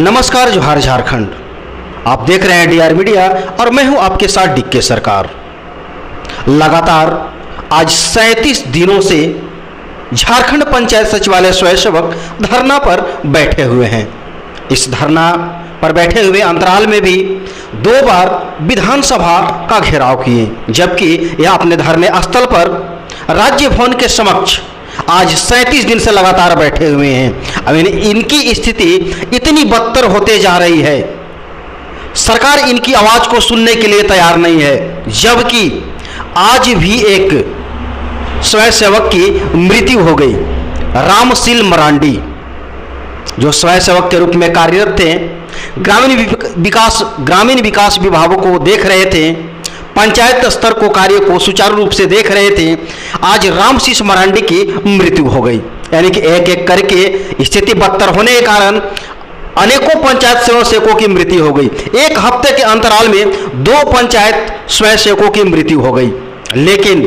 नमस्कार, जोहार झारखंड। आप देख रहे हैं डीआर मीडिया और मैं हूं आपके साथ डीके सरकार। लगातार आज 37 दिनों से झारखंड पंचायत सचिवालय स्वयंसेवक धरना पर बैठे हुए हैं। इस धरना पर बैठे हुए अंतराल में भी 2 बार विधानसभा का घेराव किए, जबकि यह अपने धरने स्थल पर राज्य भवन के समक्ष आज 37 दिन से लगातार बैठे हुए हैं। अब इनकी स्थिति इतनी बदतर होते जा रही है, सरकार इनकी आवाज को सुनने के लिए तैयार नहीं है। जबकि आज भी एक स्वयंसेवक की मृत्यु हो गई। रामशील मरांडी जो स्वयंसेवक के रूप में कार्यरत थे, ग्रामीण विकास विभागों को देख रहे थे, पंचायत स्तर को कार्य को सुचारू रूप से देख रहे थे, आज रामशील मरांडी की मृत्यु हो गई। यानी कि एक एक करके स्थिति बदतर होने के कारण अनेकों पंचायत स्वयंसेवकों की मृत्यु हो गई। एक हफ्ते के अंतराल में 2 पंचायत स्वयंसेवकों की मृत्यु हो गई। लेकिन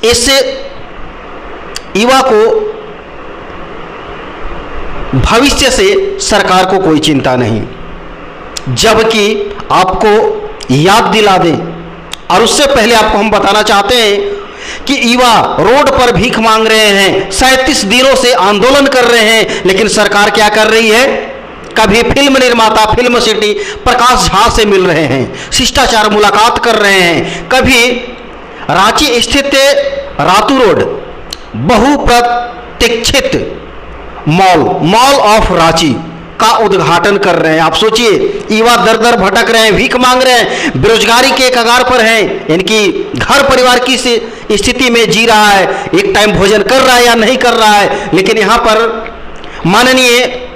इससे युवा को भविष्य से सरकार को कोई चिंता नहीं। जबकि आपको याद दिला दें, और उससे पहले आपको हम बताना चाहते हैं कि युवा रोड पर भीख मांग रहे हैं, 37 दिनों से आंदोलन कर रहे हैं, लेकिन सरकार क्या कर रही है? कभी फिल्म निर्माता फिल्म सिटी प्रकाश झा से मिल रहे हैं, शिष्टाचार मुलाकात कर रहे हैं, कभी रांची स्थित रातू रोड बहुप्रतीक्षित मॉल ऑफ रांची का उद्घाटन कर रहे हैं। आप सोचिए, युवा दर दर भटक रहे हैं, भीख मांग रहे हैं, बेरोजगारी के कगार पर हैं, इनकी घर परिवार की स्थिति में जी रहा है, एक टाइम भोजन कर रहा है या नहीं कर रहा है। लेकिन यहाँ पर माननीय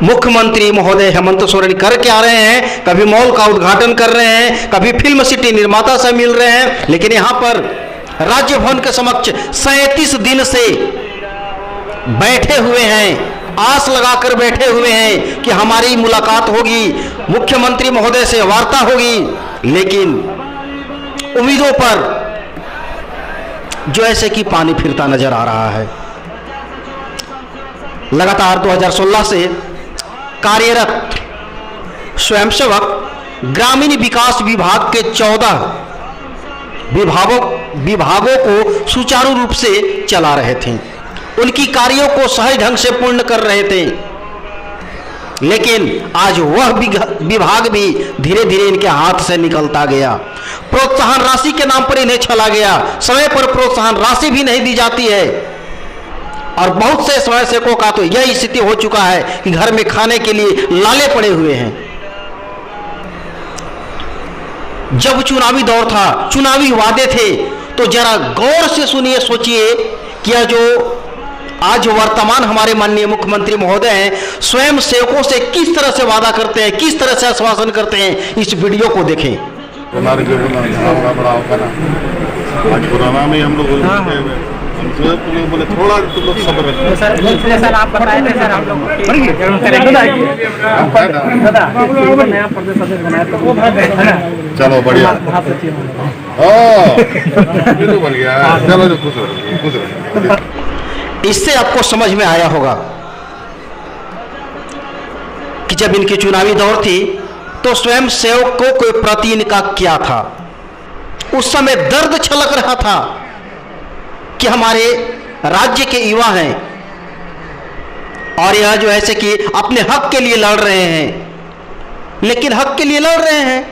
मुख्यमंत्री महोदय हेमंत सोरेन करके आ रहे हैं, कभी मॉल का उद्घाटन कर रहे हैं, कभी फिल्म सिटी निर्माता से मिल रहे हैं, लेकिन यहाँ पर राज्य भवन के समक्ष 37 दिन से बैठे हुए हैं, आस लगाकर बैठे हुए हैं कि हमारी मुलाकात होगी, मुख्यमंत्री महोदय से वार्ता होगी। लेकिन उम्मीदों पर जो ऐसे कि पानी फिरता नजर आ रहा है। लगातार 2016 से कार्यरत स्वयंसेवक ग्रामीण विकास विभाग के 14 विभागों को सुचारू रूप से चला रहे थे, उनकी कार्यों को सही ढंग से पूर्ण कर रहे थे। लेकिन आज वह विभाग भी धीरे धीरे इनके हाथ से निकलता गया। प्रोत्साहन राशि के नाम पर इन्हें छला गया, समय पर प्रोत्साहन राशि भी नहीं दी जाती है। और बहुत से स्वयंसेवकों का तो यह स्थिति हो चुका है कि घर में खाने के लिए लाले पड़े हुए हैं। जब चुनावी दौर था, चुनावी वादे थे, तो जरा गौर से सुनिए, सोचिए कि जो आज वर्तमान हमारे माननीय मुख्यमंत्री महोदय हैं, स्वयं सेवकों से किस तरह से वादा करते हैं, किस तरह से आश्वासन करते हैं, इस वीडियो को देखें। आज पुराना में हम लोग बोले थोड़ा सब्र रखिए सर। आप बताए थे सर, हम लोग चलो बढ़िया, चलो खुश रहो। इससे आपको समझ में आया होगा कि जब इनकी चुनावी दौर थी तो स्वयं सेवकों के प्रति इनका क्या था। उस समय दर्द छलक रहा था कि हमारे राज्य के युवा हैं और यह जो ऐसे कि अपने हक के लिए लड़ रहे हैं, लेकिन हक के लिए लड़ रहे हैं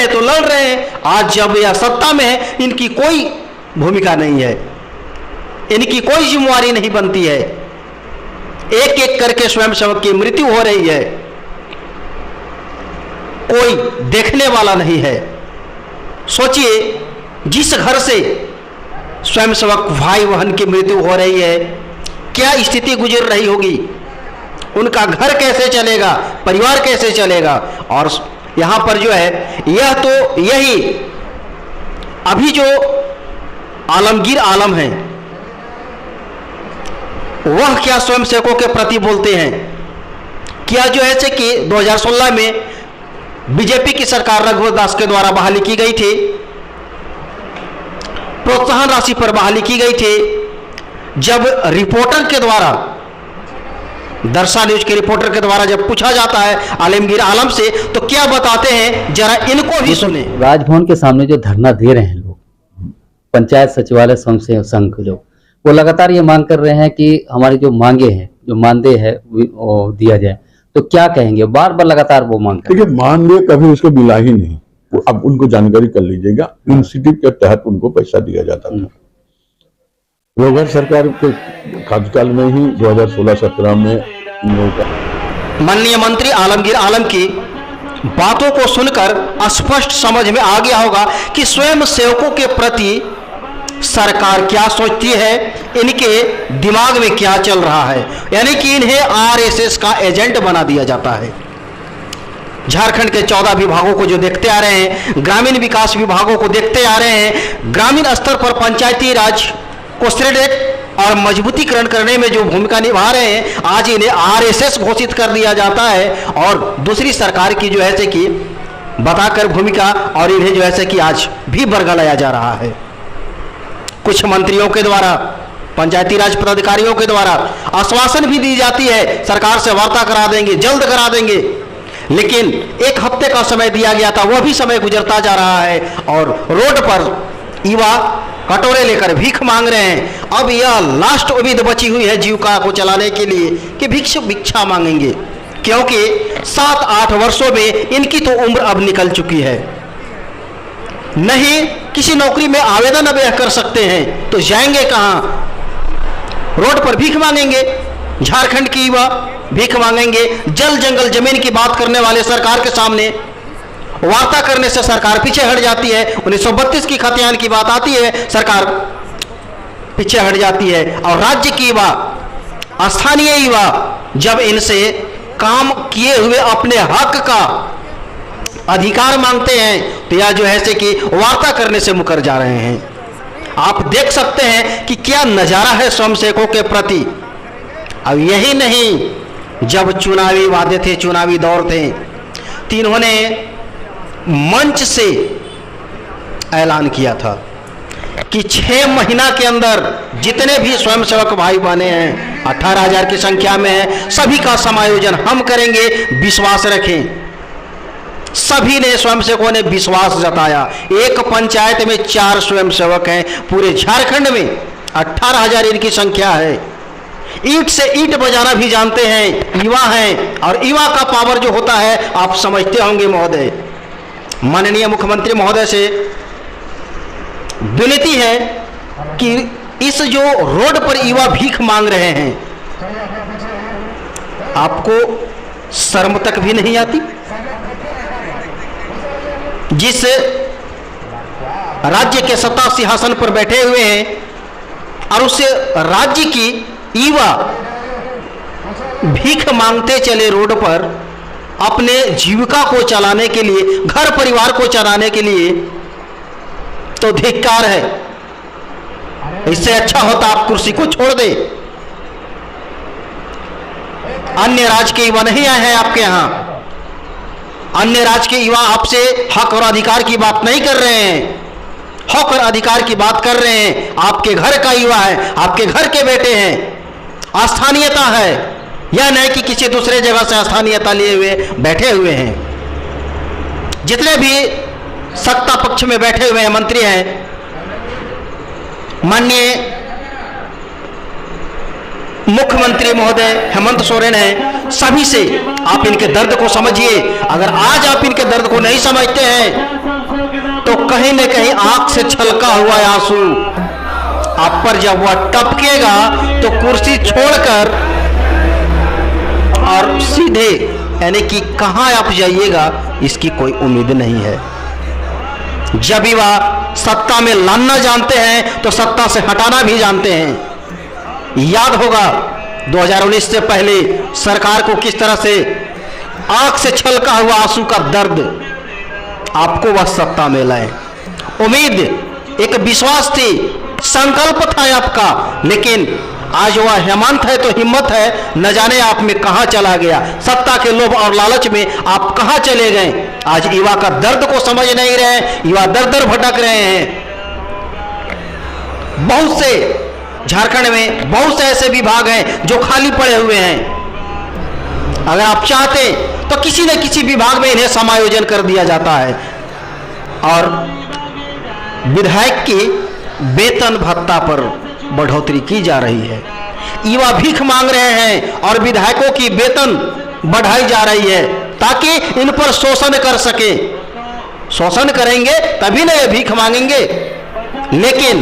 तो लड़ रहे हैं। आज जब यह सत्ता में है, इनकी कोई भूमिका नहीं है, इनकी कोई जिम्मेवारी नहीं बनती है। एक एक करके स्वयंसेवक की मृत्यु हो रही है, कोई देखने वाला नहीं है। सोचिए, जिस घर से स्वयंसेवक भाई बहन की मृत्यु हो रही है, क्या स्थिति गुजर रही होगी, उनका घर कैसे चलेगा, परिवार कैसे चलेगा। और यहां पर जो है, यह तो यही अभी जो आलमगीर आलम है, वह क्या स्वयंसेवकों के प्रति बोलते हैं। क्या जो ऐसे कि 2016 में बीजेपी की सरकार रघुवर दास के द्वारा बहाली की गई थी, प्रोत्साहन राशि पर बहाली की गई थी, जब रिपोर्टर के द्वारा दर्शा न्यूज के रिपोर्टर के द्वारा जब पूछा जाता है आलमगीर आलम से, तो क्या बताते हैं, जरा इनको भी सुने। राजभवन के सामने जो धरना दे रहे हैं लोग, पंचायत सचिवालय स्वयं संघ के लोग, वो लगातार ये मांग कर रहे हैं कि हमारी जो मांगे हैं, जो मानदेय है वो दिया जाए, तो क्या कहेंगे? बार बार लगातार वो मांग कर। देखिए, मानदेय कभी उसको मिला ही नहीं। अब उनको जानकारी कर लीजिएगा, इनिशिएटिव के तहत उनको पैसा दिया जाता था। रोगर सरकार के कार्यकाल में ही 2016-17 में इन लोगों का। माननीय मंत्री आलमगीर आलम की बातों को सुनकर स्पष्ट समझ में आ गया होगा कि स्वयं सेवकों के प्रति सरकार क्या सोचती है, इनके दिमाग में क्या चल रहा है। यानी कि इन्हें आरएसएस का एजेंट बना दिया जाता है। झारखंड के 14 विभागों को जो देखते आ रहे हैं, ग्रामीण विकास विभागों को देखते आ रहे हैं, ग्रामीण स्तर पर पंचायती राज को सुदृढ़ और मजबूतीकरण करने में जो भूमिका निभा रहे हैं, आज इन्हें आरएसएस घोषित कर दिया जाता है और दूसरी सरकार की जो है से कि बताकर भूमिका, और इन्हें जो है से कि आज भी बरगलाया जा रहा है। कुछ मंत्रियों के द्वारा, पंचायती राज पदाधिकारियों के द्वारा आश्वासन भी दी जाती है, सरकार से वार्ता करा देंगे, जल्द करा देंगे, लेकिन 1 हफ्ते का समय दिया गया था, वह भी समय गुजरता जा रहा है और रोड पर युवा कटोरे लेकर भीख मांग रहे हैं। अब यह लास्ट उम्मीद बची हुई है जीविका को चलाने के लिए कि भिक्षा मांगेंगे, क्योंकि 7-8 वर्षों में इनकी तो उम्र अब निकल चुकी है। नहीं किसी नौकरी में आवेदन अब कर सकते हैं तो जाएंगे कहां? रोड पर भीख मांगेंगे। झारखंड की युवा भीख मांगेंगे। जल जंगल जमीन की बात करने वाले सरकार के सामने वार्ता करने से सरकार पीछे हट जाती है। 1932 की खतियान की बात आती है, सरकार पीछे हट जाती है। और राज्य की युवा, स्थानीय युवा जब इनसे काम किए हुए अपने हक का अधिकार मांगते हैं तो यह जो है से कि वार्ता करने से मुकर जा रहे हैं। आप देख सकते हैं कि क्या नजारा है स्वयंसेवकों के प्रति। अब यही नहीं, जब चुनावी वादे थे, चुनावी दौर थे, तो इन्होंने मंच से ऐलान किया था कि 6 महीना के अंदर जितने भी स्वयंसेवक भाई बहने हैं, 18,000 की संख्या में है, सभी का समायोजन हम करेंगे, विश्वास रखें। सभी ने, स्वयंसेवकों ने विश्वास जताया। एक पंचायत में 4 स्वयंसेवक हैं, पूरे झारखंड में 18,000 इनकी संख्या है। ईंट से ईंट बजाना भी जानते हैं, युवा हैं, और युवा का पावर जो होता है आप समझते होंगे महोदय। माननीय मुख्यमंत्री महोदय से विनती है कि इस जो रोड पर युवा भीख मांग रहे हैं, आपको शर्म तक भी नहीं आती? जिस राज्य के सत्ता सिंहासन पर बैठे हुए हैं और उस राज्य की युवा भीख मांगते चले रोड पर अपने जीविका को चलाने के लिए, घर परिवार को चलाने के लिए, तो धिक्कार है। इससे अच्छा होता आप कुर्सी को छोड़ दे। अन्य राज्य के युवा नहीं आए हैं आपके यहां। अन्य राज्य के युवा आपसे हक और अधिकार की बात नहीं कर रहे हैं, हक और अधिकार की बात कर रहे हैं। आपके घर का युवा है, आपके घर के बेटे हैं। स्थानीयता है, यह नहीं कि किसी दूसरे जगह से स्थानीयता लिए हुए बैठे हुए हैं। जितने भी सत्ता पक्ष में बैठे हुए हैं मंत्री हैं, माननीय मुख्यमंत्री महोदय हेमंत सोरेन हैं, सभी से आप इनके दर्द को समझिए। अगर आज आप इनके दर्द को नहीं समझते हैं तो कहीं न कहीं आंख से छलका हुआ आंसू आप पर जब वह टपकेगा तो कुर्सी छोड़कर और सीधे यानी कि कहां आप जाइएगा इसकी कोई उम्मीद नहीं है। जब भी वह सत्ता में लाना जानते हैं तो सत्ता से हटाना भी जानते हैं। याद होगा 2019 से पहले सरकार को किस तरह से आंख से छलका हुआ आंसू का दर्द आपको वह सत्ता में लाए। उम्मीद, एक विश्वास थी, संकल्प था आपका, लेकिन आज वह हेमंत है तो हिम्मत है, न जाने आप में कहां चला गया। सत्ता के लोभ और लालच में आप कहां चले गए। आज युवा का दर्द को समझ नहीं रहे, युवा दर दर भटक रहे हैं। बहुत से झारखंड में बहुत से ऐसे विभाग हैं जो खाली पड़े हुए हैं। अगर आप चाहते तो किसी न किसी विभाग में इन्हें समायोजन कर दिया जाता है। और विधायक के वेतन भत्ता पर बढ़ोतरी की जा रही है। युवा भीख मांग रहे हैं और विधायकों की वेतन बढ़ाई जा रही है ताकि इन पर शोषण कर सके। शोषण करेंगे तभी ना ये भीख मांगेंगे। लेकिन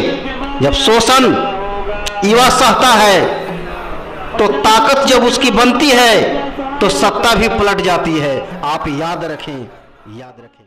जब शोषण युवा सहता है तो ताकत जब उसकी बनती है तो सत्ता भी पलट जाती है। आप याद रखें, याद रखें।